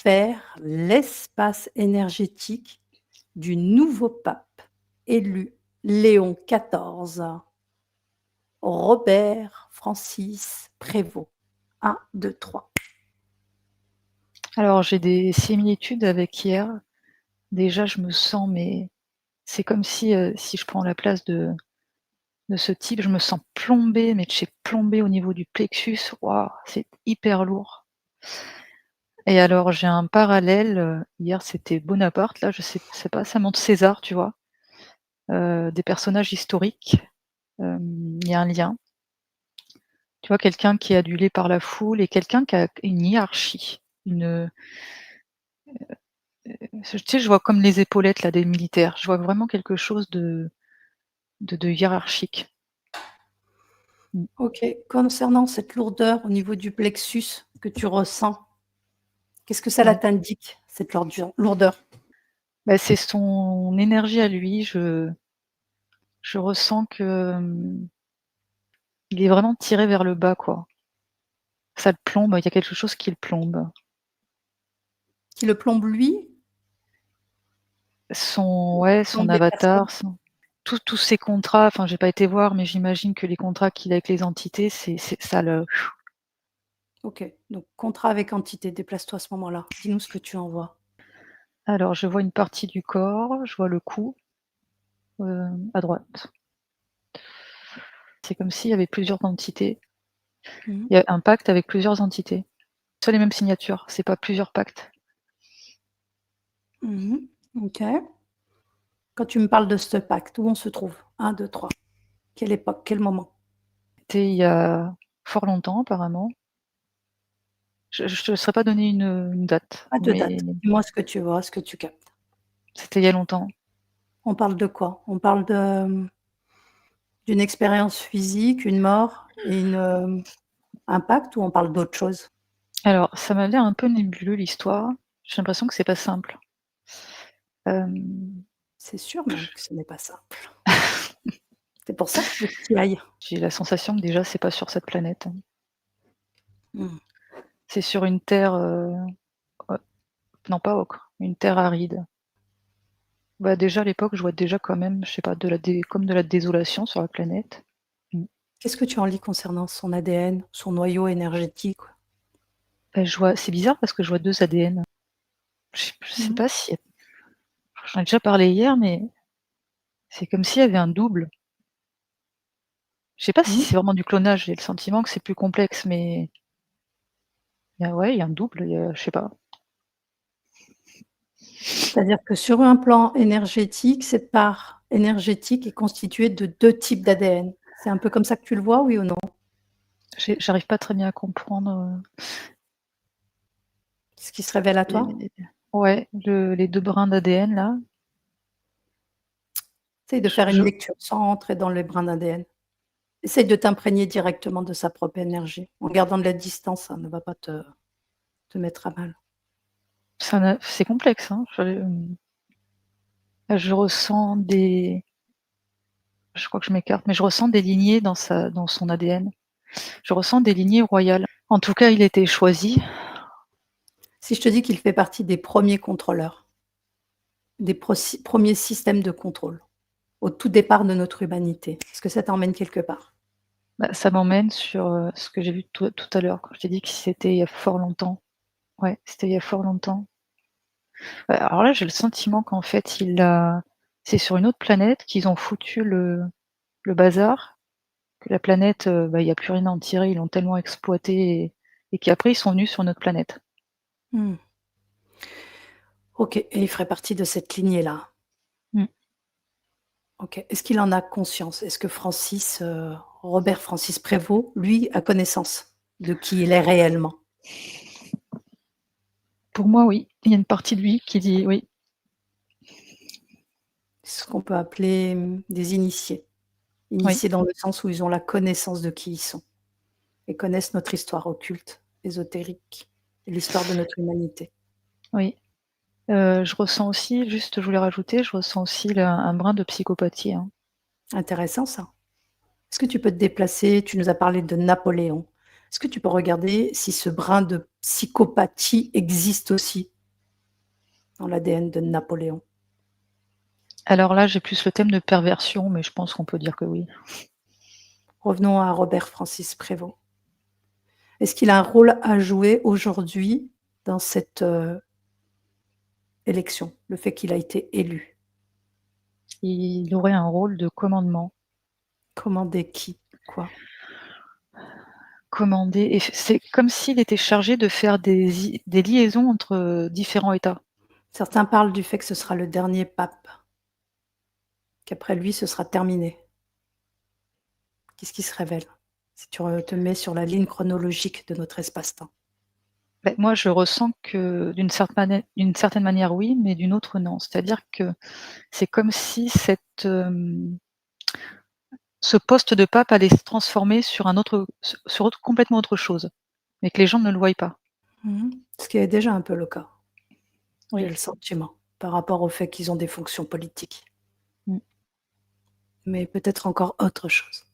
faire l'espace énergétique du nouveau pape élu Léon XIV, Robert Francis Prévost? 1, 2, 3. Alors, j'ai des similitudes avec hier. Déjà, je me sens, mais c'est comme si je prends la place de ce type, je me sens plombée, mais de chez plombée au niveau du plexus. Waouh, c'est hyper lourd. Et alors, j'ai un parallèle, hier, c'était Bonaparte, là, je sais pas, ça montre César, tu vois? Des personnages historiques, il y a un lien. Tu vois? Quelqu'un qui est adulé par la foule et quelqu'un qui a une hiérarchie, tu sais, je vois comme les épaulettes là des militaires. Je vois vraiment quelque chose de hiérarchique. Mmh. OK. Concernant cette lourdeur au niveau du plexus que tu ressens, qu'est-ce que cela Ouais. t'indique, cette lourdeur? Bah, c'est son énergie à lui. Je ressens que, il est vraiment tiré vers le bas, quoi. Ça le plombe, il y a quelque chose qui le plombe. Qui le plombe lui? Son Ou qui Ouais, son plombe des personnes? avatar, tous ses contrats, enfin, j'ai pas été voir, mais j'imagine que les contrats qu'il a avec les entités, c'est ça le OK, donc contrat avec entité, déplace-toi à ce moment-là. Dis-nous ce que tu en vois. alors je vois une partie du corps, je vois le cou, à droite. C'est comme s'il y avait plusieurs entités. Mmh. Il y a un pacte avec plusieurs entités. Soit les mêmes signatures, c'est pas plusieurs pactes. Mmh. OK. Quand tu me parles de ce pacte, où on se trouve? 1, 2, 3. Quelle époque? Quel moment? C'était il y a fort longtemps apparemment. Je te saurais pas donner une date, Pas de mais date. Dis-moi ce que tu vois, ce que tu captes. c'était il y a longtemps. On parle de quoi? On parle d'une expérience physique, une mort et un pacte, ou on parle d'autre chose? Alors ça m'a l'air un peu nébuleux l'histoire. J'ai l'impression que c'est pas simple. Hem, C'est sûr même que ce n'est pas simple. C'est pour ça que je veux que tu y ailles. j'ai la sensation que déjà c'est pas sur cette planète. Mmh. C'est sur une terre, o non pas ocre, une terre aride. Bah, déjà à l'époque, je vois déjà quand même, je sais pas, de la désolation sur la planète. Mmh. Qu'est-ce que tu en lis concernant son ADN, son noyau énergétique? Bah, je vois c'est bizarre parce que je vois 2 ADN. Je sais Mmh. pas si j'en ai déjà parlé hier, mais c'est comme s'il y avait un double. Je sais pas si Mmh. c'est vraiment du clonage, j'ai le sentiment que c'est plus complexe, mais il y a un double, je sais pas. C'est-à-dire que sur un plan énergétique, cette part énergétique est constituée de 2 types d'ADN. C'est un peu comme ça que tu le vois, oui ou non? J'arrive pas très bien à comprendre, Ce qui se révèle à toi? les ouais, les 2 brins d'ADN là. Essaye de faire une Je lecture sans rentrer dans les brins d'ADN. Essaye de t'imprégner directement de sa propre énergie. En gardant de la distance, ça ne va pas te mettre à mal. c'est complexe, hein. Je ressens des je crois que je m'écarte, mais je ressens des lignées dans son ADN. Je ressens des lignées royales. En tout cas, il a été choisi. Si je te dis qu'il fait partie des premiers contrôleurs, des premiers systèmes de contrôle, au tout départ de notre humanité, est-ce que ça t'emmène quelque part? Bah, ça m'emmène sur, ce que j'ai vu tout à l'heure quand je t'ai dit que c'était il y a fort longtemps. Ouais, c'était il y a fort longtemps. Bah, alors là, j'ai le sentiment qu'en fait, c'est sur une autre planète qu'ils ont foutu le bazar, que la planète, bah, il y a plus rien à en tirer, ils l'ont tellement exploité et qu'après ils sont venus sur notre planète. Mmh. OK, et il ferait partie de cette lignée-là. Mmh. OK. Est-ce qu'il en a conscience? Est-ce que Robert Francis Prévost, lui, a connaissance de qui il est réellement? Pour moi, oui, il y a une partie de lui qui dit oui. Ce qu'on peut appeler, des initiés. Oui, Initiés dans le sens où ils ont la connaissance de qui ils sont et connaissent notre histoire occulte, ésotérique et l'histoire de notre humanité. oui. Je ressens aussi, juste je voulais rajouter, je ressens aussi un brin de psychopathie, hein. Intéressant ça. Est-ce que tu peux te déplacer? Tu nous as parlé de Napoléon. Est-ce que tu peux regarder si ce brin de psychopathie existe aussi dans l'ADN de Napoléon? Alors là, j'ai plus le thème de perversion, mais je pense qu'on peut dire que oui. Revenons à Robert Francis Prévost. Est-ce qu'il a un rôle à jouer aujourd'hui dans cette, élection? Le fait qu'il a été élu? Il aurait un rôle de commandement. Commander qui? Quoi? Commander et c'est comme s'il était chargé de faire des liaisons entre, différents États. Certains parlent du fait que ce sera le dernier pape, qu'après lui, ce sera terminé. Qu'est-ce qui se révèle? Si tu te mets sur la ligne chronologique de notre espace-temps. Beh, moi, je ressens que d'une certaine manière, oui, mais d'une autre, non. C'est-à-dire que c'est comme si ce poste de pape allait se transformer sur un autre sur autre complètement autre chose, mais que les gens ne le voient pas. Mmh. Ce qui est déjà un peu le cas, j'ai Oui. le sentiment, par rapport au fait qu'ils ont des fonctions politiques. Mmh. Mais peut-être encore autre chose.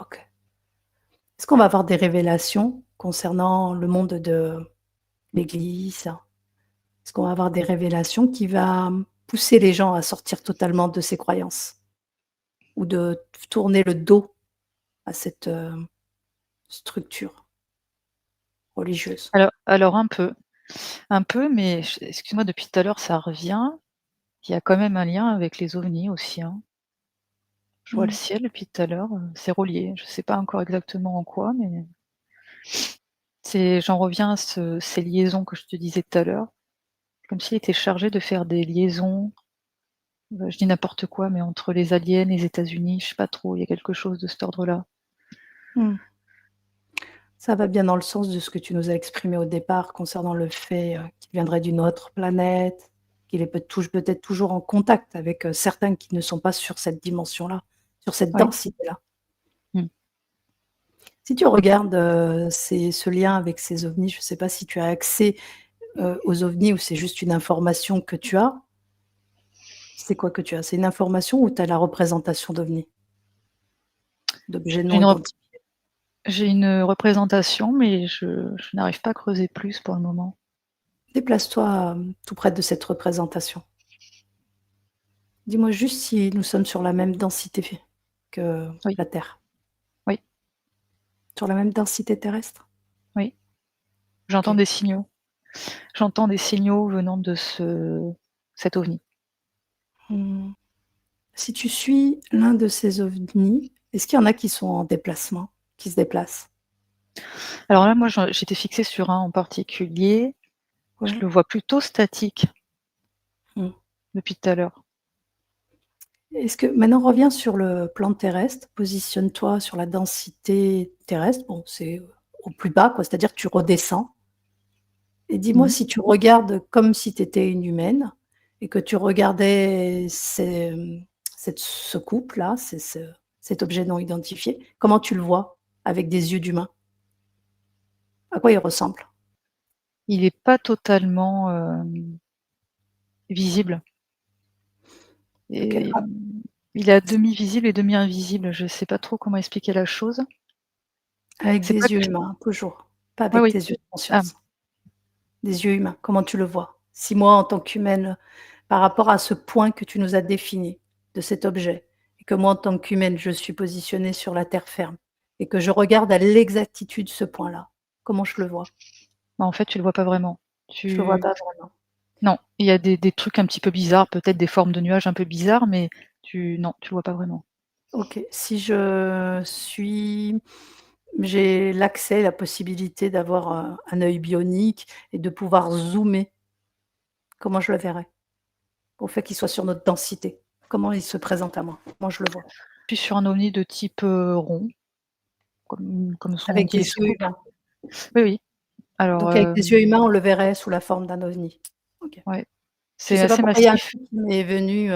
OK. Est-ce qu'on va avoir des révélations concernant le monde de l'Église? Est-ce qu'on va avoir des révélations qui va pousser les gens à sortir totalement de ces croyances? Ou de tourner le dos à cette, structure religieuse? Alors un peu, mais excuse-moi, depuis tout à l'heure, ça revient. Il y a quand même un lien avec les ovnis aussi, hein. Je vois le Mmh. ciel depuis tout à l'heure, c'est relié. Je sais pas encore exactement en quoi, mais j'en reviens à ces liaisons que je te disais tout à l'heure, comme s'il était chargé de faire des liaisons, je dis n'importe quoi, mais entre les aliens, les États-Unis, je sais pas trop, il y a quelque chose de cet ordre-là. Mmh. Ça va bien dans le sens de ce que tu nous as exprimé au départ concernant le fait, qu'il viendrait d'une autre planète, qu'il est peut-être toujours en contact avec, certains qui ne sont pas sur cette dimension-là, sur cette Oui. densité-là. Mmh. Si tu regardes, ce lien avec ces ovnis, je ne sais pas si tu as accès, aux ovnis ou c'est juste une information que tu as? C'est quoi que tu as? C'est une information ou tu as la représentation d'ovnis? D'objets J'ai non une rep identifiés? j'ai une représentation, mais je n'arrive pas à creuser plus pour le moment. Déplace-toi, tout près de cette représentation. Dis-moi juste si nous sommes sur la même densité que Oui, la Terre? oui, Sur la même densité terrestre? oui, j'entends OK. des signaux. J'entends des signaux venant de cet ovni. Mmh. Si tu suis l'un de ces ovnis, est-ce qu'il y en a qui sont en déplacement, qui se déplacent? Alors là, moi, j'étais fixée sur un en particulier. Je Ouais. le vois plutôt statique Mmh. depuis tout à l'heure. Est-ce que maintenant reviens sur le plan terrestre, positionne-toi sur la densité terrestre, bon c'est, au plus bas quoi, c'est-à-dire que tu redescends et dis-moi Mmh. si tu regardes comme si tu étais une humaine et que tu regardais ce couple-là, cet objet non identifié, comment tu le vois avec des yeux d'humain? À quoi il ressemble? Il est pas totalement, visible OK, et ah, il est à demi visible et demi invisible. Je sais pas trop comment expliquer la chose. avec C'est pas des yeux que humains, toujours, pas oui, avec oui. tes yeux de Ah, conscience. Des yeux humains, comment tu le vois? Si moi, en tant qu'humaine, par rapport à ce point que tu nous as défini de cet objet et que moi, en tant qu'humaine, je suis positionnée sur la terre ferme et que je regarde à l'exactitude ce point-là, comment je le vois? bah, en fait, tu le vois pas vraiment. Je le vois Tu pas vraiment. Non, il y a des trucs un petit peu bizarres, peut-être des formes de nuages un peu bizarres, mais non, tu le vois pas vraiment. OK, si j'ai l'accès, la possibilité d'avoir, un œil bionique et de pouvoir zoomer, comment je le verrais? Au fait qu'il soit sur notre densité, comment il se présente à moi? Comment je le vois? Je suis sur un ovni de type, rond, comme son nom Avec dit, les des yeux soucoupes. humains. Oui, oui. Alors, Donc avec des yeux humains, on le verrait sous la forme d'un ovni. OK. ouais, Je c'est sais pas assez pourquoi il y a un massif. truc qui m'est venu,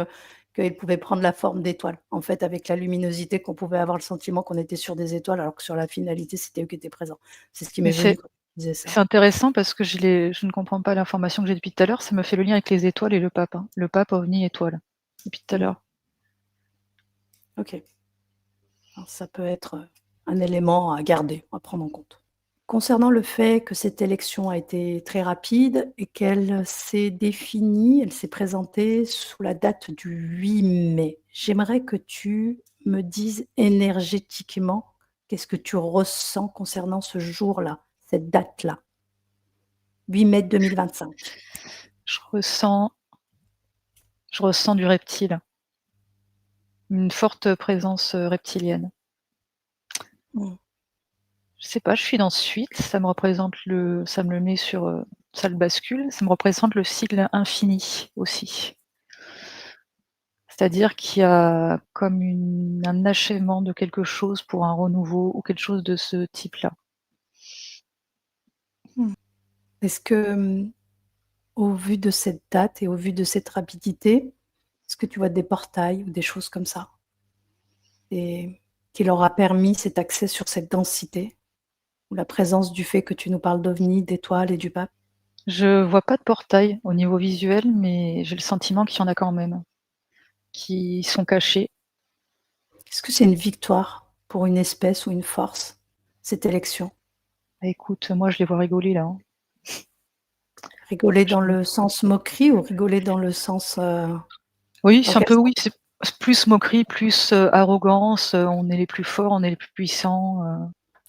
qu'il pouvait prendre la forme d'étoiles. En fait, avec la luminosité qu'on pouvait avoir le sentiment qu'on était sur des étoiles, alors que sur la finalité, c'était eux qui étaient présents. C'est ce qui Mais m'est venu quand tu disais ça. c'est intéressant parce que je ne comprends pas l'information que j'ai depuis tout à l'heure, ça me fait le lien avec les étoiles et le pape, hein. Le pape, ovni, étoile, depuis tout à Mmh. l'heure. OK. Alors ça peut être, un élément à garder, à prendre en compte. Concernant le fait que cette élection a été très rapide et qu'elle s'est définie, elle s'est présentée sous la date du 8 mai. J'aimerais que tu me dises énergétiquement qu'est-ce que tu ressens concernant ce jour-là, cette date-là? 8 mai 2025. Je ressens du reptile, une forte présence, reptilienne. Mmh. Je sais pas, je suis dans Suite, ça me le met sur, ça le bascule, ça me représente le cycle infini aussi. C'est-à-dire qu'il y a comme un achèvement de quelque chose pour un renouveau ou quelque chose de ce type-là. Mmh. Est-ce que, au vu de cette date et au vu de cette rapidité, est-ce que tu vois des portails ou des choses comme ça? Et qui leur a permis cet accès sur cette densité? Ou la présence du fait que tu nous parles d'ovnis, d'étoiles et du pape? Je vois pas de portail au niveau visuel, mais j'ai le sentiment qu'il y en a quand même, qui sont cachés. Est-ce que c'est une victoire pour une espèce ou une force, cette élection? Bah, écoute, moi je les vois rigoler là, hein. Rigoler dans Je le sens moquerie ou rigoler dans le sens, Oui, dans c'est un quel peu sens? oui, c'est plus moquerie, plus, arrogance, on est les plus forts, on est les plus puissants,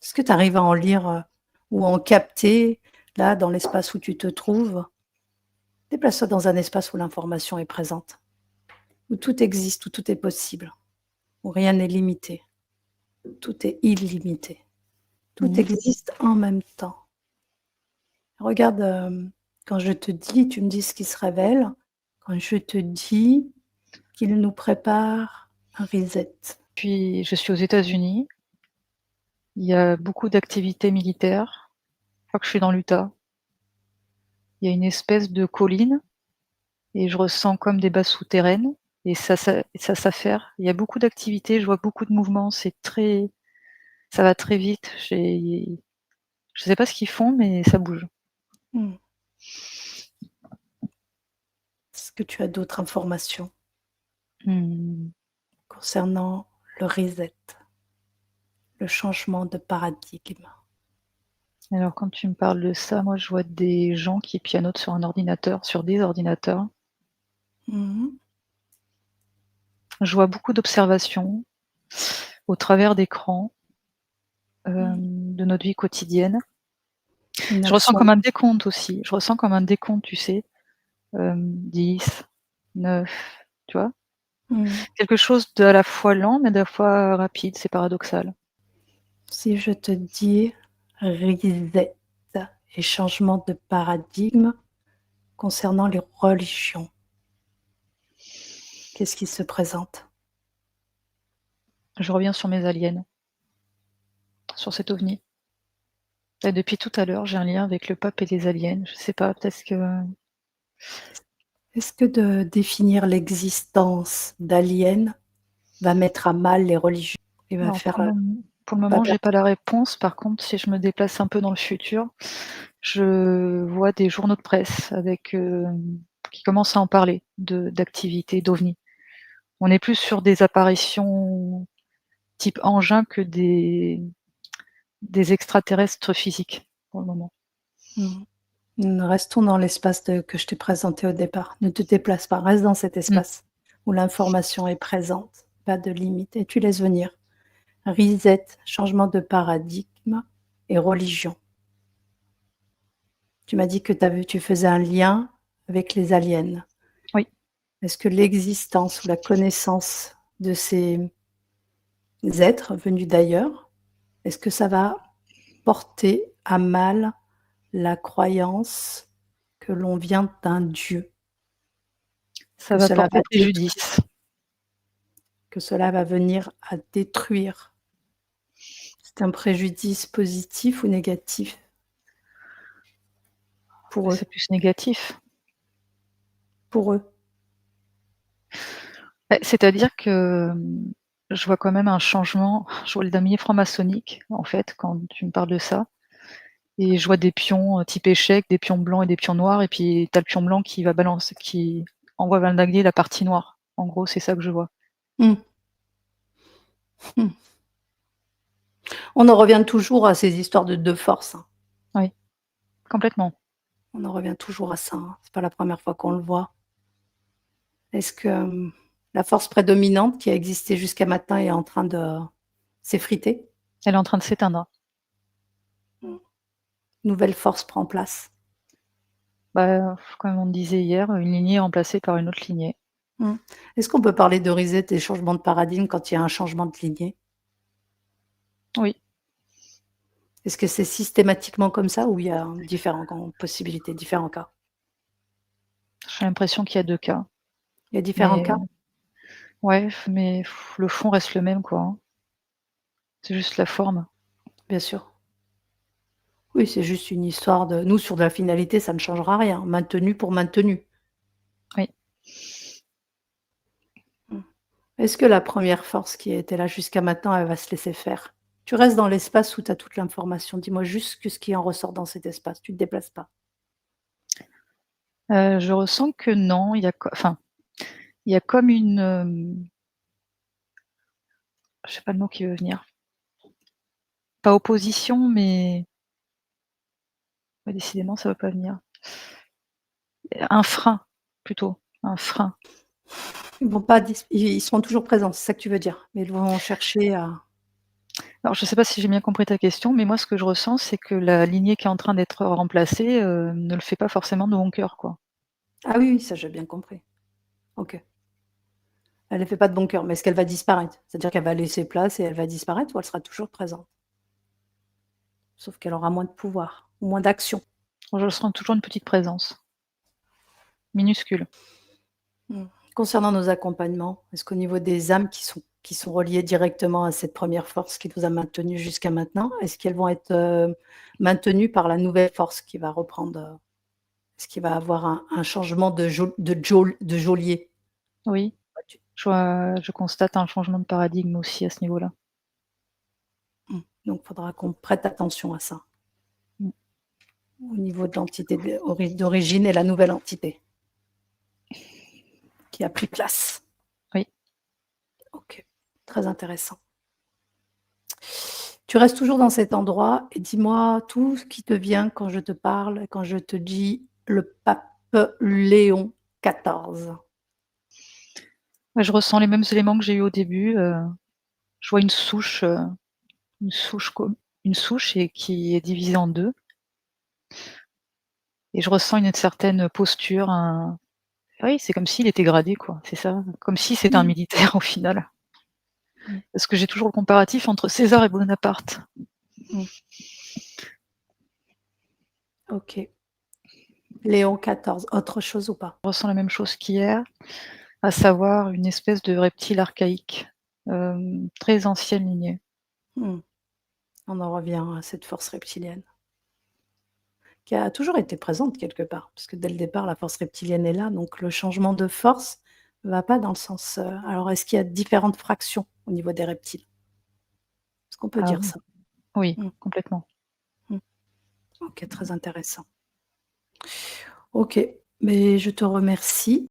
Est-ce que tu arrives à en lire, ou à en capter, là, dans l'espace où tu te trouves? Déplace-toi dans un espace où l'information est présente, où tout existe, où tout est possible, où rien n'est limité, tout est illimité. Tout Mmh. existe en même temps. Regarde, quand je te dis, tu me dis ce qui se révèle, quand je te dis qu'il nous prépare un reset. Puis je suis aux États-Unis, il y a beaucoup d'activités militaires. Je crois que je suis dans l'Utah. Il y a une espèce de colline et je ressens comme des bases souterraines et ça s'affaire. Il y a beaucoup d'activités, je vois beaucoup de mouvements, ça va très vite. Je sais pas ce qu'ils font, mais ça bouge. Mmh. Est-ce que tu as d'autres informations Mmh. concernant le reset, le changement de paradigme? Alors quand tu me parles de ça, moi je vois des gens qui pianotent sur un ordinateur, sur des ordinateurs. Mmh. Je vois beaucoup d'observations au travers d'écrans, Mmh. de notre vie quotidienne. Une Je ressens action. comme un décompte aussi. Je ressens comme un décompte, tu sais? 10, 9, tu vois? Mmh. Quelque chose d'à la fois lent, mais à la fois rapide, c'est paradoxal. Si je te dis reset et changement de paradigme concernant les religions, qu'est-ce qui se présente? Je reviens sur mes aliens, sur cet ovni. Et depuis tout à l'heure, j'ai un lien avec le pape et les aliens. Je sais pas, peut-être que Est-ce que de définir l'existence d'aliens va mettre à mal les religions et va non, faire, pour le va moment, per j'ai pas la réponse. Par contre, si je me déplace un peu dans le futur, je vois des journaux de presse avec, qui commencent à en parler d'activités d'ovnis. On est plus sur des apparitions type engin que des extraterrestres physiques, pour le moment. mmh. Restons dans l'espace que je t'ai présenté au départ. Ne te déplace pas, reste dans cet Mmh. espace où l'information est présente, pas de limite et tu laisses venir. Reset, changement de paradigme et religion. Tu m'as dit que tu faisais un lien avec les aliens. Oui, Est-ce que l'existence ou la connaissance de ces êtres venus d'ailleurs, est-ce que ça va porter à mal la croyance que l'on vient d'un Dieu? ça Que va cela va porter détruire, préjudice. que cela va venir à détruire. C'est un préjudice positif ou négatif pour eux? C'est plus négatif. Pour eux. Bah, c'est-à-dire que, je vois quand même un changement. Je vois le damier franc-maçonnique, en fait, quand tu me parles de ça et je vois des pions, type échec, des pions blancs et des pions noirs et puis tu as le pion blanc qui envoie valdinguer la partie noire. En gros, c'est ça que je vois. Mmh. Mmh. On en revient toujours à ces histoires de 2 forces, hein. Complètement. On en revient toujours à ça, hein. C'est pas la première fois qu'on le voit. Est-ce que, la force prédominante qui a existé jusqu'à maintenant est en train de s'effriter? Elle est en train de s'éteindre. Mmh. Nouvelle force prend place. Bah, comme on disait hier, une lignée remplacée par une autre lignée. Mmh. Est-ce qu'on peut parler de reset et changement de paradigme quand il y a un changement de lignée? Oui, Est-ce que c'est systématiquement comme ça ou il y a différentes possibilités, différents cas? j'ai l'impression qu'il y a 2 cas. Il y a différents Mais cas? ouais, mais le fond reste le même, quoi, hein. C'est juste la forme. Bien sûr. Oui, c'est juste une histoire de nous, sur de la finalité, ça ne changera rien. Maintenu pour maintenu. Oui. Mmh. Est-ce que la première force qui était là jusqu'à maintenant, elle va se laisser faire? Tu restes dans l'espace où tu as toute l'information. Dis-moi juste que ce qui en ressort dans cet espace. Tu te déplaces pas. Je ressens que non, il y a comme une, je sais pas le mot qui veut venir. Pas opposition, mais ouais, décidément ça va pas venir. Un frein, plutôt, un frein. Ils vont pas dis ils seront toujours présents, c'est ça que tu veux dire? Mais ils vont chercher à Alors je sais pas si j'ai bien compris ta question, mais moi ce que je ressens, c'est que la lignée qui est en train d'être remplacée, ne le fait pas forcément de bon cœur, quoi. ah oui, oui, ça j'ai bien compris. OK. Elle ne fait pas de bon cœur, mais est-ce qu'elle va disparaître? C'est-à-dire qu'elle va laisser place et elle va disparaître ou elle sera toujours présente? Sauf qu'elle aura moins de pouvoir, moins d'action. Je ressens toujours une petite présence, minuscule. Mmh. Concernant nos accompagnements, est-ce qu'au niveau des âmes qui sont reliées directement à cette première force qui nous a maintenus jusqu'à maintenant, est-ce qu'elles vont être, maintenues par la nouvelle force qui va reprendre, est-ce qu'il va avoir un changement de geôlier? Oui, Vois-tu? je constate un changement de paradigme aussi à ce niveau-là. Donc il faudra qu'on prête attention à ça, Mmh. au niveau de l'entité d'origine et la nouvelle entité qui a pris place. Oui. OK, très intéressant. Tu restes toujours dans cet endroit et dis-moi tout ce qui te vient quand je te parle, quand je te dis le pape Léon XIV. Ouais, je ressens les mêmes éléments que j'ai eu au début, je vois une souche co une souche et qui est divisée en 2 et je ressens une certaine posture, un oui, c'est comme s'il était gradé, quoi, c'est ça, comme si c'était un Mmh. militaire au final. Mmh. Parce que j'ai toujours le comparatif entre César et Bonaparte. Mmh. OK. Léon XIV, autre chose ou pas? Je ressens la même chose qu'hier, à savoir une espèce de reptile archaïque, très ancienne lignée. Mmh. On en revient à cette force reptilienne qui a toujours été présente quelque part, puisque dès le départ, la force reptilienne est là, donc le changement de force va pas dans le sens, alors est-ce qu'il y a différentes fractions au niveau des reptiles? Est-ce qu'on peut Ah dire oui, ça? oui, Mmh. complètement. Mmh. OK, très intéressant. OK, mais je te remercie.